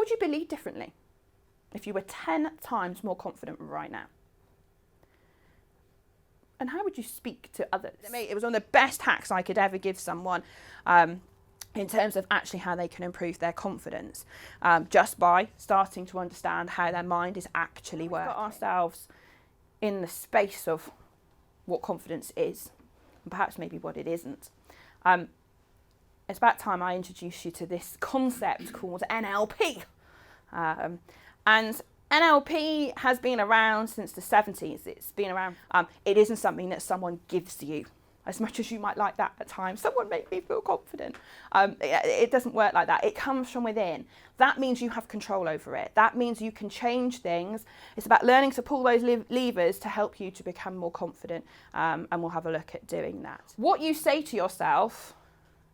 would you believe differently if you were 10 times more confident right now? And how would you speak to others? It was one of the best hacks I could ever give someone in terms of actually how they can improve their confidence, just by starting to understand how their mind is actually working. We've got ourselves in the space of what confidence is, and perhaps maybe what it isn't. It's about time I introduce you to this concept called NLP. And NLP has been around since the 70s. It's been around. It isn't something that someone gives you, as much as you might like that at times. Someone make me feel confident. It doesn't work like that. It comes from within. That means you have control over it. That means you can change things. It's about learning to pull those levers to help you to become more confident. And we'll have a look at doing that. What you say to yourself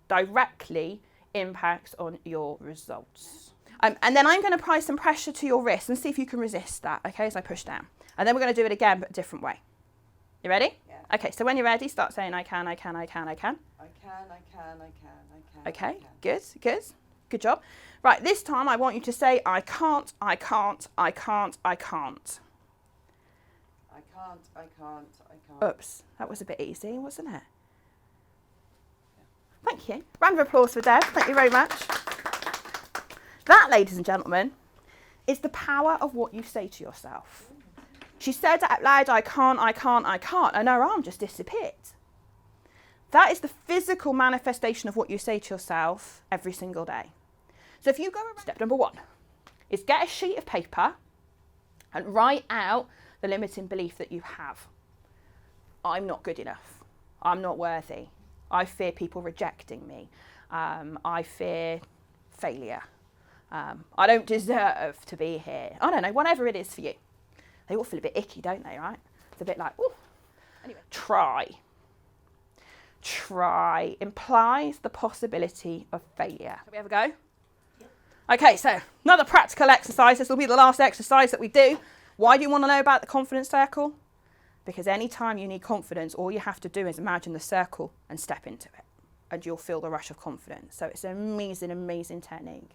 directly impacts on your results. And then I'm going to apply some pressure to your wrist and see if you can resist that, okay, as I push down. And then we're going to do it again, but a different way. You ready? Yeah. Okay, so when you're ready, start saying, I can, I can, I can, I can. I can, I can, I can, I can. Okay, I can. good, good. Good job. Right, this time I want you to say, I can't, I can't, I can't, I can't. I can't, I can't, I can't. Oops, that was a bit easy, wasn't it? Thank you. Round of applause for Deb. Thank you very much. That, ladies and gentlemen, is the power of what you say to yourself. She said out loud, I can't, I can't, I can't, and her arm just disappeared. That is the physical manifestation of what you say to yourself every single day. So if you go around, step number 1 is get a sheet of paper and write out the limiting belief that you have. I'm not good enough. I'm not worthy. I fear people rejecting me. I fear failure. I don't deserve to be here. I don't know, whatever it is for you. They all feel a bit icky, don't they, right? It's a bit like, ooh. Anyway, try. Try implies the possibility of failure. Shall we have a go? Yeah. Okay, so another practical exercise. This will be the last exercise that we do. Why do you want to know about the confidence circle? Because anytime you need confidence, all you have to do is imagine the circle and step into it, and you'll feel the rush of confidence. So it's an amazing, amazing technique.